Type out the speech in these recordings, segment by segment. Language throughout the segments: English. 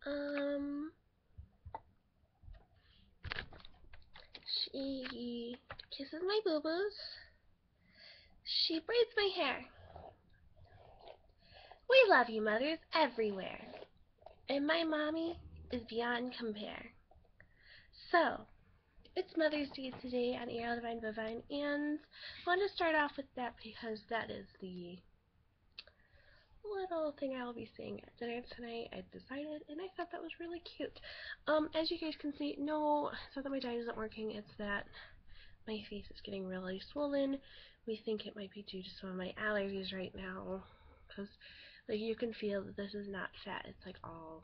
Um, she kisses my boo-boos. She braids my hair. We love you, mothers, everywhere. And my mommy is beyond compare. So, it's Mother's Day today on Ariel Divine Bovine, and I want to start off with that because that is the little thing I will be saying at dinner tonight. I decided, and I thought that was really cute. As you guys can see, no, it's not that my diet isn't working, it's that my face is getting really swollen. We think it might be due to some of my allergies right now, because like you can feel that this is not fat, it's like all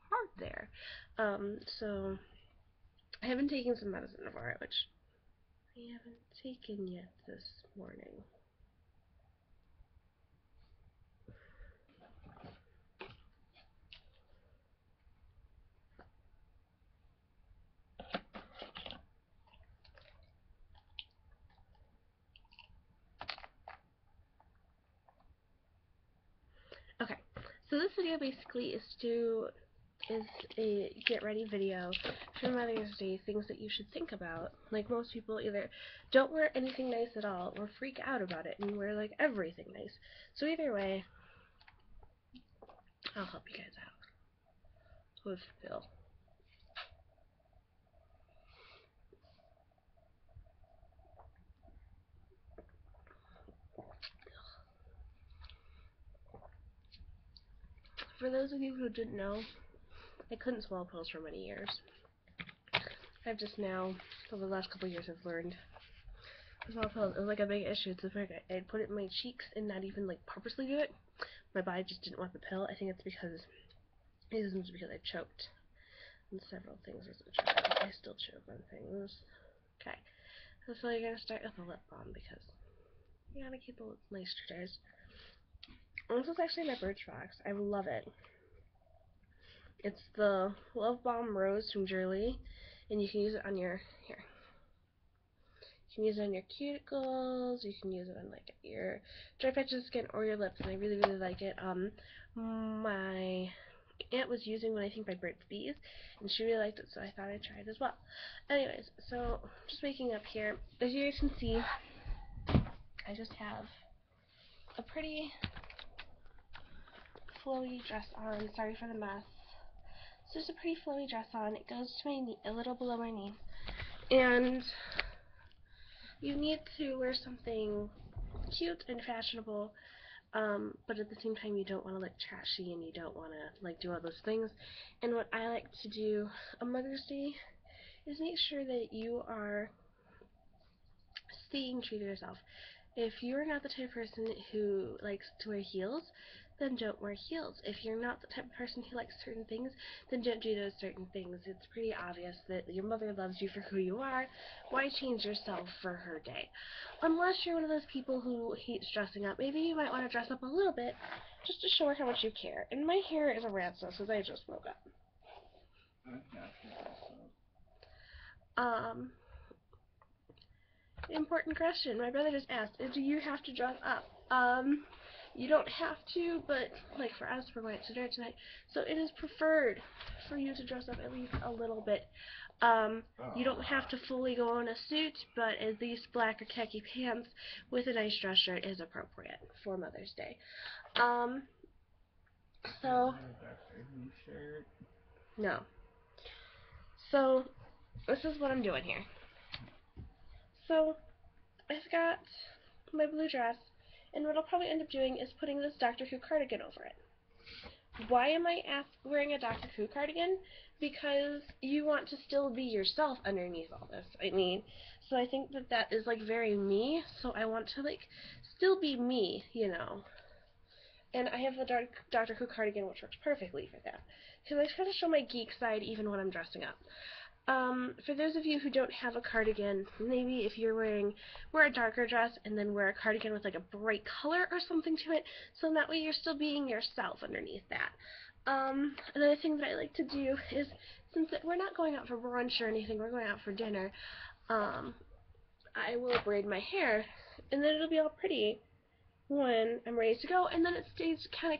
hard there. So I have been taking some medicine for it, which I haven't taken yet this morning. Okay, so this video basically is a get ready video for Mother's Day, things that you should think about. Like most people either don't wear anything nice at all or freak out about it and wear like everything nice. So either way, I'll help you guys out with Phil. For those of you who didn't know, I couldn't swallow pills for many years. I've just now, over the last couple of years, I've learned to swallow pills. It was like a big issue. It's like I'd put it in my cheeks and not even like purposely do it. My body just didn't want the pill. I think it's because I choked on several things as a child. I still choke on things. Okay, so you're gonna start with a lip balm because you gotta keep the lips moisturized. This is actually my Birchbox. I love it. It's the Love Balm Rose from Jurley, and you can use it on your hair. You can use it on your cuticles. You can use it on like your dry patches of skin or your lips, and I really like it. My aunt was using one I think by Burt's Bees, and she really liked it, so I thought I'd try it as well. Anyways, so just waking up here. As you guys can see, I just have a pretty flowy dress on. Sorry for the mess. So just a pretty flowy dress on. It goes to my knee, a little below my knee. And you need to wear something cute and fashionable, but at the same time you don't want to look trashy and you don't want to like do all those things. And what I like to do on Mother's Day is make sure that you are staying true to yourself. If you're not the type of person who likes to wear heels, then don't wear heels. If you're not the type of person who likes certain things, then don't do those certain things. It's pretty obvious that your mother loves you for who you are. Why change yourself for her day? Unless you're one of those people who hates dressing up. Maybe you might want to dress up a little bit just to show her how much you care. And my hair is a rat's nest because I just woke up. Important question. My brother just asked, do you have to dress up? You don't have to, but like for us, we're going to dinner tonight, so it is preferred for you to dress up at least a little bit. You don't have to fully go in a suit, but at least black or khaki pants with a nice dress shirt is appropriate for Mother's Day. So no. So this is what I'm doing here. So I've got my blue dress, and what I'll probably end up doing is putting this Doctor Who cardigan over it. Why am I wearing a Doctor Who cardigan? Because you want to still be yourself underneath all this. I mean, so I think that that is like very me, so I want to like still be me, you know. And I have the Doctor Who cardigan, which works perfectly for that. Because I try to show my geek side even when I'm dressing up. For those of you who don't have a cardigan, maybe if you're wear a darker dress and then wear a cardigan with like a bright color or something to it, so that way you're still being yourself underneath that. Another thing that I like to do is, since we're not going out for brunch or anything, we're going out for dinner, I will braid my hair, and then it'll be all pretty, when I'm ready to go, and then it stays kind of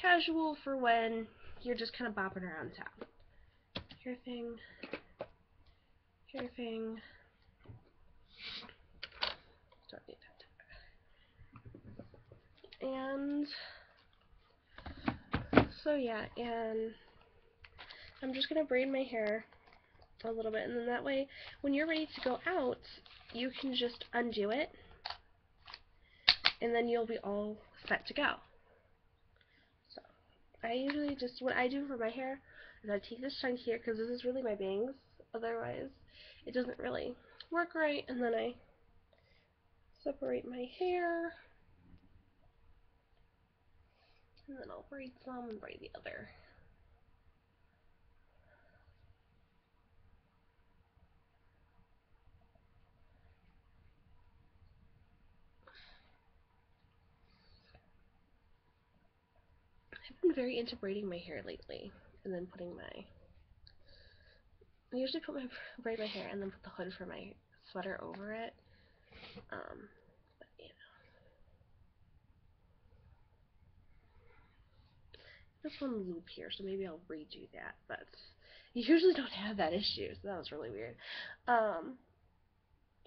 casual for when you're just kind of bopping around town. Hair thing, hair thing. Don't need that. And so yeah, and I'm just gonna braid my hair a little bit, and then that way, when you're ready to go out, you can just undo it, and then you'll be all set to go. So, I usually just, what I do for my hair is I take this chunk here, because this is really my bangs, otherwise it doesn't really work right, and then I separate my hair, and then I'll braid some and braid the other. I've been very into braiding my hair lately, and then putting my, I usually braid my hair and then put the hood for my sweater over it. But yeah. This one loop here, so maybe I'll redo that, but you usually don't have that issue, so that was really weird.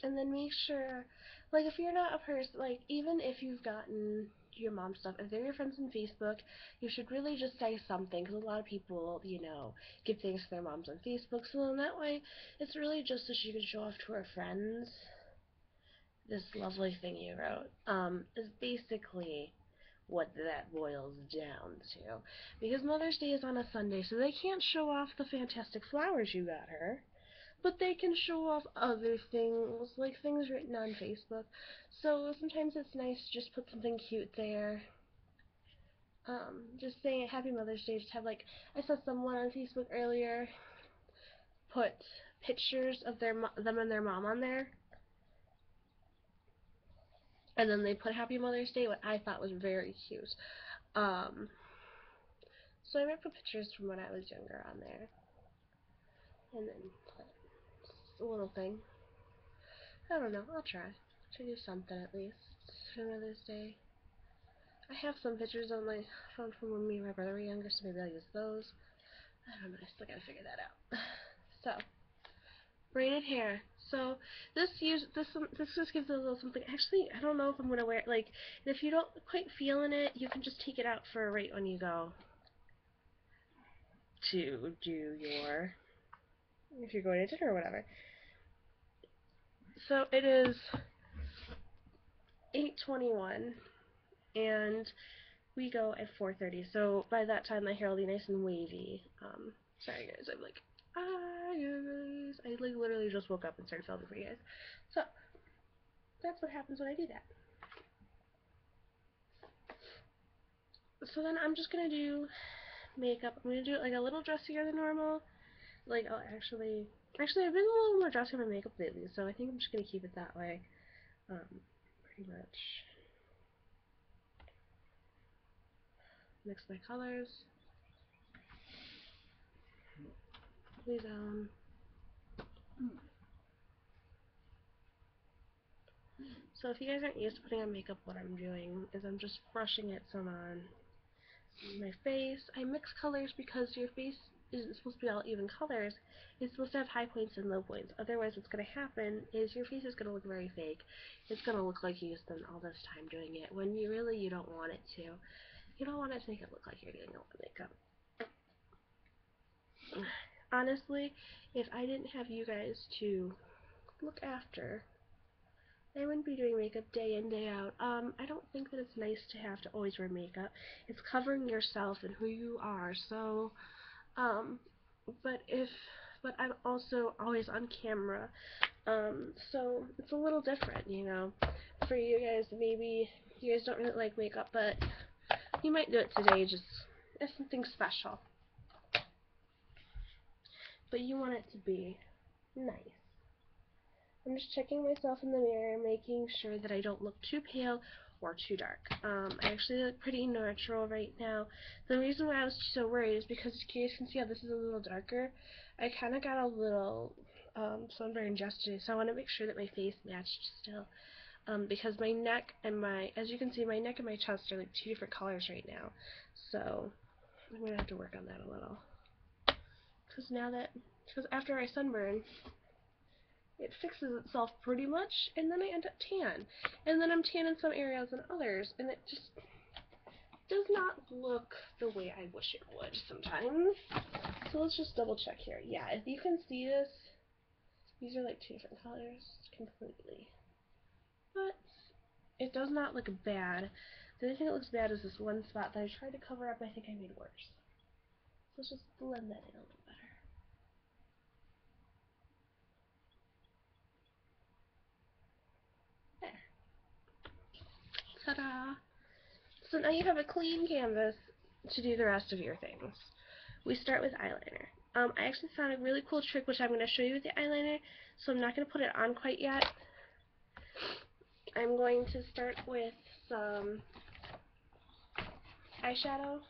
And then make sure, like, if you're not a person, like, even if you've gotten your mom's stuff, if they're your friends on Facebook, you should really just say something, because a lot of people, you know, give things to their moms on Facebook, so then that way, it's really just so she can show off to her friends this lovely thing you wrote, is basically what that boils down to. Because Mother's Day is on a Sunday, so they can't show off the fantastic flowers you got her, but they can show off other things, like things written on Facebook. So sometimes it's nice to just put something cute there. Just saying Happy Mother's Day, just have, like, I saw someone on Facebook earlier put pictures of them and their mom on there, and then they put Happy Mother's Day, what I thought was very cute. So I might put pictures from when I was younger on there, and then put a little thing. I don't know, I'll try to do something at least for Mother's Day. I have some pictures on my phone from when me and my brother were younger, so maybe I'll use those. I don't know, I still gotta figure that out. So, braided hair. So this just gives it a little something. Actually, I don't know if I'm gonna wear it. Like, if you don't quite feeling it, you can just take it out for right when you go to do your, if you're going to dinner or whatever. So it is 8:21, and we go at 4:30. So by that time, my hair will be nice and wavy. Sorry guys, I'm like, guys. I like literally just woke up and started filming for you guys. So that's what happens when I do that. So then I'm just gonna do makeup. I'm gonna do it like a little dressier than normal. Like, I'll actually, I've been a little more dressy in my makeup lately, so I think I'm just gonna keep it that way. Pretty much. Mix my colors. Lay down. So if you guys aren't used to putting on makeup, what I'm doing is I'm just brushing it some on my face. I mix colors because your face isn't supposed to be all even colors. It's supposed to have high points and low points. Otherwise, what's going to happen is your face is going to look very fake. It's going to look like you spent all this time doing it when you don't want it to. You don't want it to make it look like you're doing all the makeup. Honestly, if I didn't have you guys to look after, I wouldn't be doing makeup day in, day out. I don't think that it's nice to have to always wear makeup. It's covering yourself and who you are, so, but I'm also always on camera, so it's a little different, you know. For you guys, maybe you guys don't really like makeup, but you might do it today just as something special. But you want it to be nice. I'm just checking myself in the mirror, making sure that I don't look too pale or too dark. I actually look pretty natural right now. The reason why I was so worried is because you guys can see how this is a little darker. I kind of got a little sunburned yesterday, so I want to make sure that my face matched still. because my neck and as you can see, my neck and my chest are like two different colors right now. So I'm going to have to work on that a little. Because after I sunburn, it fixes itself pretty much, and then I end up tan. And then I'm tan in some areas and others, and it just does not look the way I wish it would sometimes. So let's just double check here. Yeah, if you can see this, these are like two different colors completely. But it does not look bad. The only thing that looks bad is this one spot that I tried to cover up. I think I made worse. So let's just blend that in a little better. There. Ta-da! So now you have a clean canvas to do the rest of your things. We start with eyeliner. I actually found a really cool trick which I'm going to show you with the eyeliner, so I'm not going to put it on quite yet. I'm going to start with some eyeshadow.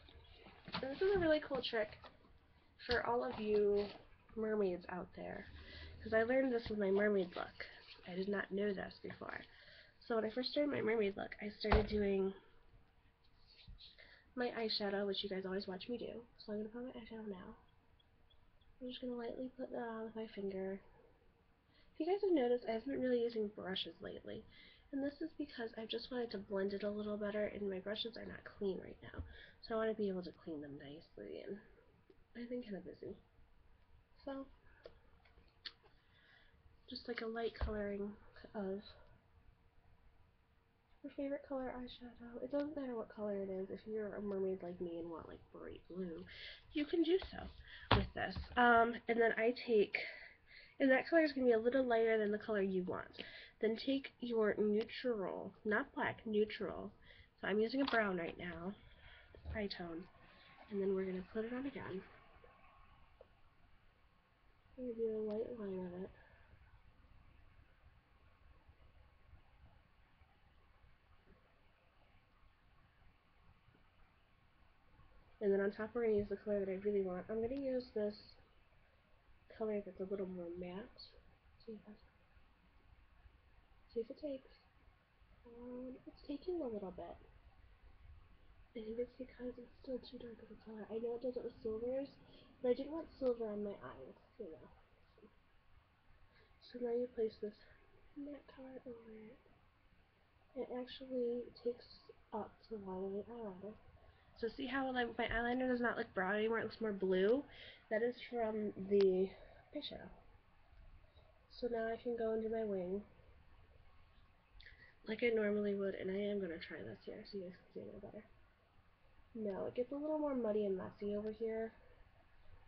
And this is a really cool trick for all of you mermaids out there, because I learned this with my mermaid look. I did not know this before. So when I first started my mermaid look, I started doing my eyeshadow, which you guys always watch me do. So I'm going to put my eyeshadow now. I'm just going to lightly put that on with my finger. If you guys have noticed, I haven't been really using brushes lately. And this is because I just wanted to blend it a little better, and my brushes are not clean right now. So I want to be able to clean them nicely, and I've been kind of busy. So, just like a light coloring of your favorite color eyeshadow. It doesn't matter what color it is. If you're a mermaid like me and want like bright blue, you can do so with this. And then I take, and that color is going to be a little lighter than the color you want. Then take your neutral, not black, neutral. So I'm using a brown right now, eye tone. And then we're going to put it on again. I'm going to do a light line on it. And then on top we're going to use the color that I really want. I'm going to use this color that's a little more matte. See if it takes. It's taking a little bit. I think it's because it's still too dark of a color. I know it does it with silvers, but I didn't want silver on my eyes, you know. So now you place this matte color over it. It actually takes up the line of the eyeliner. So see how my eyeliner does not look brown anymore, it looks more blue? That is from the eyeshadow. So now I can go into my wing like I normally would, and I am going to try this here so you guys can see a little better. No, it gets a little more muddy and messy over here.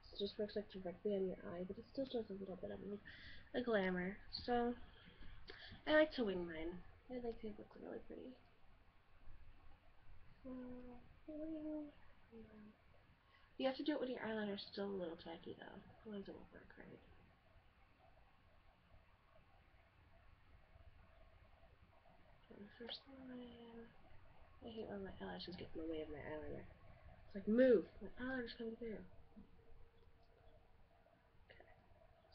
So it just works like directly on your eye, but it still does a little bit of a glamour. So I like to wing mine. I like to look really pretty. You have to do it when your eyeliner is still a little tacky though, otherwise it won't work right. Okay, first line. I hate when my eyelashes get in the way of my eyeliner. It's like, move! My eyeliner's coming through. Okay,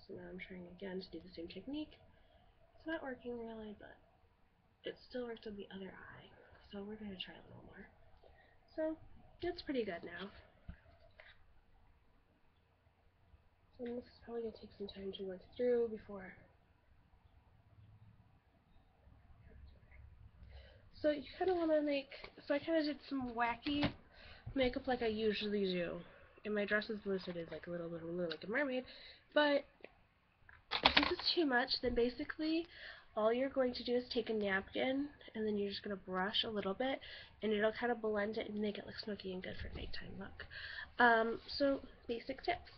so now I'm trying again to do the same technique. It's not working really, but it still works on the other eye. So we're going to try a little more. So, it's pretty good now. And this is probably going to take some time to work through before. So you kind of want to make, so I kind of did some wacky makeup like I usually do. And my dress is blue, so it is like a little bit blue like a mermaid. But if this is too much, then basically all you're going to do is take a napkin, and then you're just going to brush a little bit, and it'll kind of blend it and make it look smoky and good for nighttime look. So basic tips.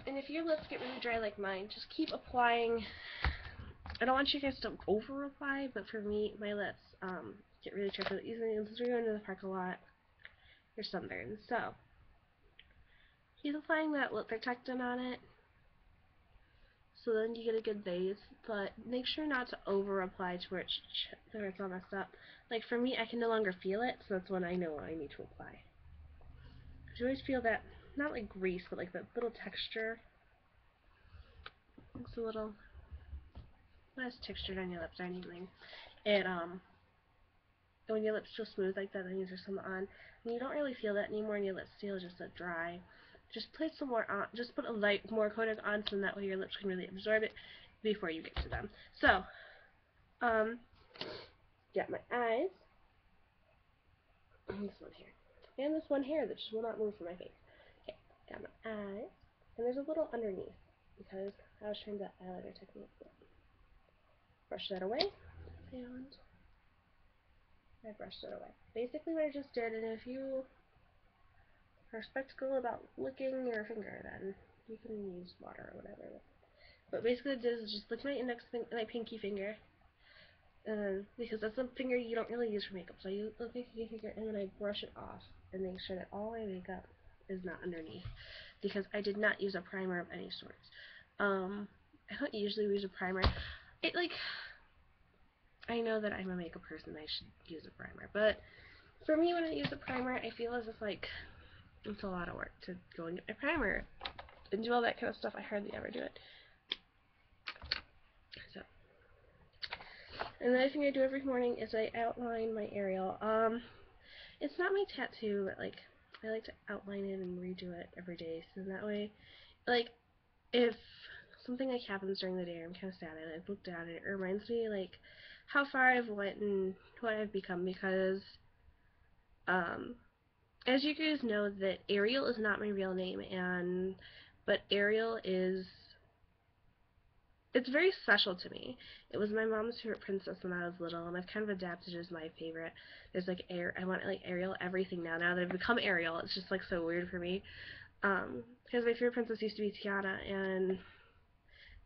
And if your lips get really dry like mine, just keep applying. I don't want you guys to over apply, but for me, my lips get really dry. Usually, since we're going to the park a lot, you're sunburned. So keep applying that lip protectant on it, so then you get a good base. But make sure not to over apply to where it's all messed up. Like for me, I can no longer feel it, so that's when I know I need to apply. You always feel that not like grease, but like the little texture. It's a little less textured on your lips or anything. And when your lips feel smooth like that, then you just some on. And you don't really feel that anymore, and your lips feel just dry. Just place some more on. Just put a light more coating on, so that way your lips can really absorb it before you get to them. So, got my eyes, and this one here, and this one here that just will not move from my face. Okay, got my eyes, and there's a little underneath because I was trying that eyeliner technique. Brush that away, and I brushed it away. Basically what I just did, and if you are skeptical about licking your finger, then you can use water or whatever. But basically what I did is just lick my my pinky finger, because that's the finger you don't really use for makeup. So I use the pinky finger, and then I brush it off and make sure that all my makeup is not underneath, because I did not use a primer of any sort. I don't usually use a primer. I know that I'm a makeup person, I should use a primer, but for me, when I use a primer, I feel as if, it's a lot of work to go and get my primer and do all that kind of stuff. I hardly ever do it. So, and the other thing I do every morning is I outline my Ariel. It's not my tattoo, but, I like to outline it and redo it every day, so that way, if something, happens during the day, or I'm kind of sad, and I look down, and it reminds me, how far I've went and what I've become, because, as you guys know, that Ariel is not my real name, but Ariel is, it's very special to me. It was my mom's favorite princess when I was little, and I've kind of adapted it as my favorite. There's, I want, Ariel everything now that I've become Ariel. It's just, so weird for me, because my favorite princess used to be Tiana, and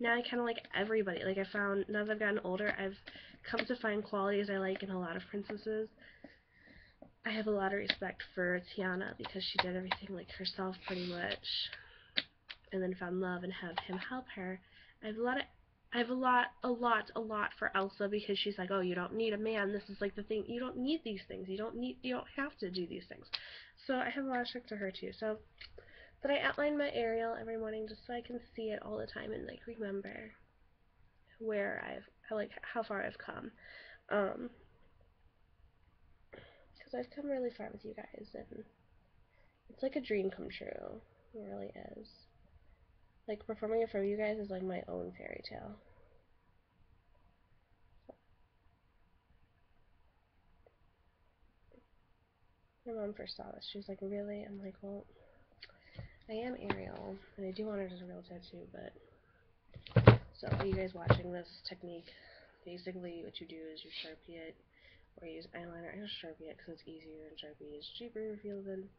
now I kind of like everybody. I found, now that I've gotten older, I've come to find qualities I like in a lot of princesses. I have a lot of respect for Tiana because she did everything herself pretty much, and then found love and had him help her. I have a lot for Elsa, because she's like, oh, you don't need a man. This is the thing. You don't need these things. You don't have to do these things. So I have a lot of respect for her too. So, but I outline my Ariel every morning just so I can see it all the time and remember where how far I've come. Because I've come really far with you guys, and it's like a dream come true. It really is. Performing in front of you guys is my own fairy tale. My mom first saw this. She was like, really? I'm like, well, I am Ariel, and I do want it as a real tattoo, but... So, are you guys watching this technique? Basically, what you do is you Sharpie it, or you use eyeliner. I just Sharpie it because it's easier, and Sharpie is cheaper to feel than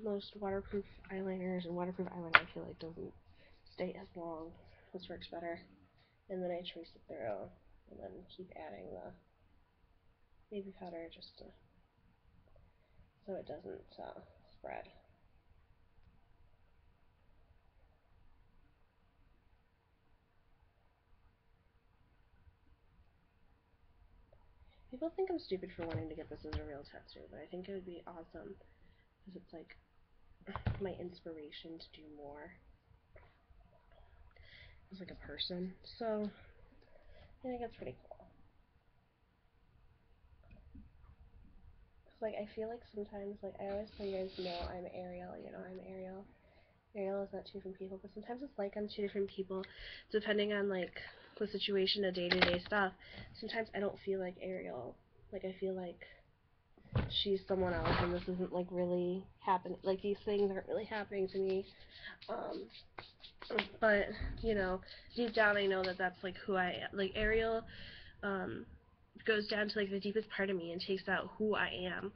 most waterproof eyeliners, and waterproof eyeliner I feel doesn't stay as long. This works better. And then I trace it through, and then keep adding the baby powder just so it doesn't spread. People think I'm stupid for wanting to get this as a real tattoo, but I think it would be awesome, because it's my inspiration to do more as a person. So I think that's pretty cool. Cause I feel sometimes I always tell you guys, I'm Ariel. I'm Ariel. Ariel is not two different people, but sometimes it's I'm two different people, depending on the situation, the day-to-day stuff. Sometimes I don't feel like Ariel. I feel she's someone else, and this isn't really happening. These things aren't really happening to me. But deep down I know that that's who I am. Ariel goes down to the deepest part of me and takes out who I am.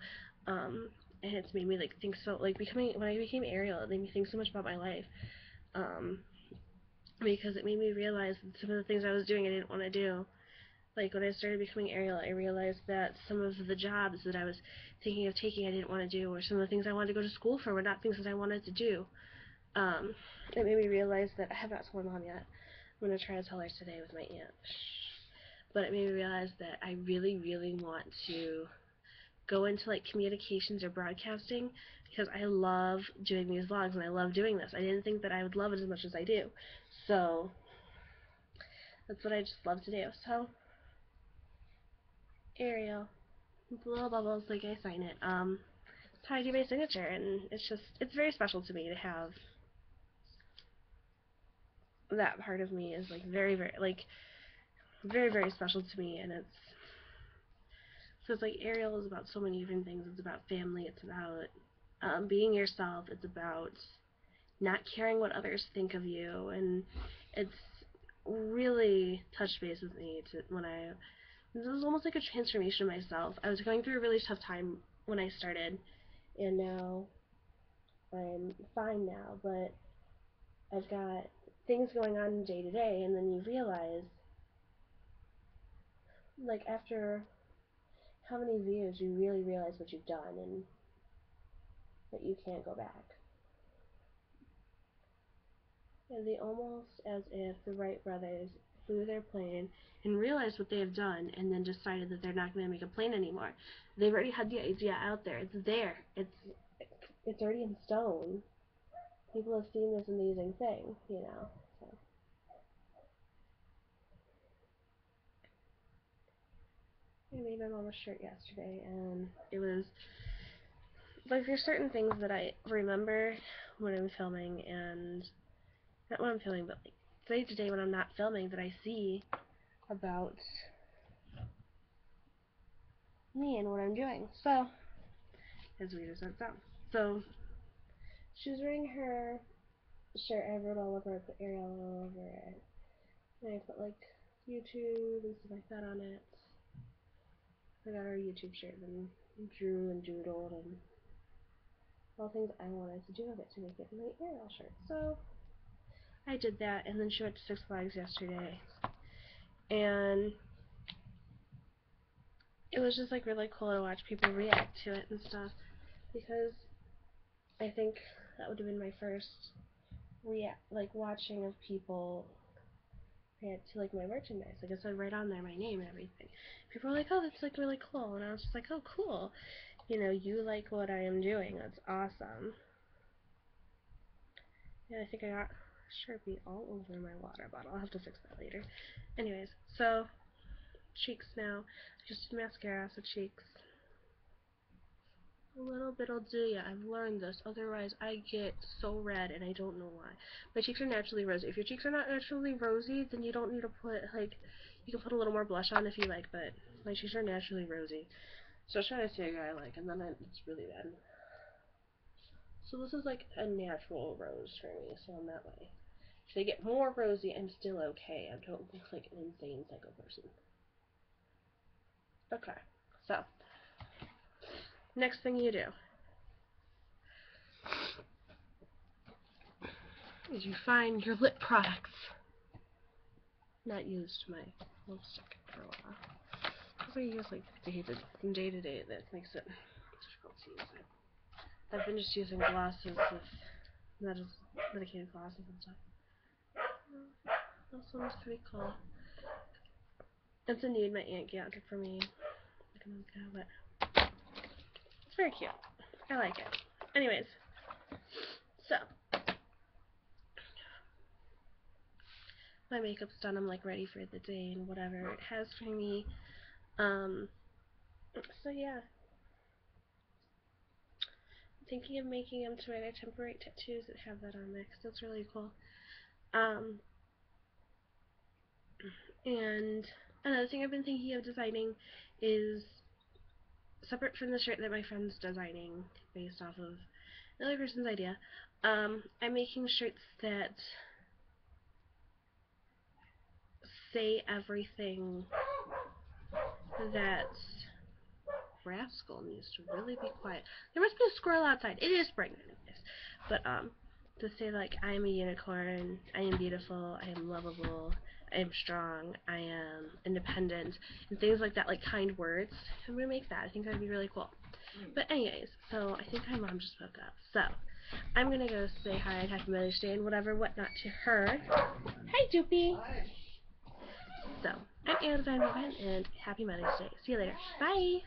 And it's made me think so when I became Ariel, it made me think so much about my life. Because it made me realize that some of the things I was doing I didn't want to do. When I started becoming Ariel, I realized that some of the jobs that I was thinking of taking I didn't want to do, or some of the things I wanted to go to school for were not things that I wanted to do. It made me realize that I have not told my mom yet. I'm going to try to tell her today with my aunt. But it made me realize that I really, really want to go into like communications or broadcasting because I love doing these vlogs and I love doing this. I didn't think that I would love it as much as I do. So that's what I just love to do. So Ariel, with little bubbles like I sign it. That's how I do my signature, and it's very special to me to have that part of me is like very very special to me, and it's like Ariel is about so many different things. It's about family, it's about being yourself, it's about not caring what others think of you, and it's really touched base with me this was almost like a transformation of myself. I was going through a really tough time when I started, and now I'm fine now, but I've got things going on day to day, and then you realize, like, after how many views, you really realize what you've done and that you can't go back. And they almost as if the Wright brothers flew their plane and realized what they have done and then decided that they're not going to make a plane anymore. They've already had the idea out there. It's there. It's already in stone. People have seen this amazing thing, you know. So. I made my mom a shirt yesterday, and it was like there's certain things that I remember when I'm filming, and not when I'm filming, but like day to day when I'm not filming, that I see about me and what I'm doing. So, as we just said, so she was wearing her shirt. I wrote all over it, put Ariel all over it, and I put like YouTube and stuff like that on it. I got our YouTube shirt and drew and doodled and all things I wanted to do with it to make it my Ariel shirt. So I did that, and then she went to Six Flags yesterday, and it was just like really cool to watch people react to it and stuff, because I think that would have been my first watching of people react to like my merchandise. Like I said right on there, my name and everything. People were like, oh, that's like really cool, and I was just like, oh, cool. You know, you like what I am doing. That's awesome. Yeah, I think I got Sharpie all over my water bottle. I'll have to fix that later. Anyways, so cheeks now. Just mascara, so cheeks. A little bit will do ya. I've learned this. Otherwise, I get so red, and I don't know why. My cheeks are naturally rosy. If your cheeks are not naturally rosy, then you don't need to put, like, you can put a little more blush on if you like, but my cheeks are naturally rosy. So I was trying to see a guy I like, and then it's really bad. So this is like a natural rose for me, so I'm that way. If they get more rosy, I'm still okay. I don't look like an insane psycho person. Okay, so next thing you do is you find your lip products. Not used my lipstick for a while. Because I use like day to day that makes it difficult to use it. I've been just using glosses with medicated glosses and stuff. This one's pretty cool. It's a nude my aunt got it for me like a month ago, but it's very cute. I like it. Anyways, so my makeup's done. I'm like ready for the day and whatever it has for me. So yeah. I'm thinking of making them to where they're temporary tattoos that have that on there, because that's really cool. And another thing I've been thinking of designing is separate from the shirt that my friend's designing based off of another person's idea. I'm making shirts that say everything that Rascal needs to really be quiet. There must be a squirrel outside. It is spring, anyways. But to say like I am a unicorn, I am beautiful, I am lovable, I am strong, I am independent, and things like that, like kind words. I'm gonna make that. I think that'd be really cool. But anyways, so I think my mom just woke up. So I'm gonna go say hi and Happy Mother's Day and whatnot to her. Hi, Doopy. Hi. So I'm Anna Divine Robin, and Happy Mother's Day. See you later. Bye.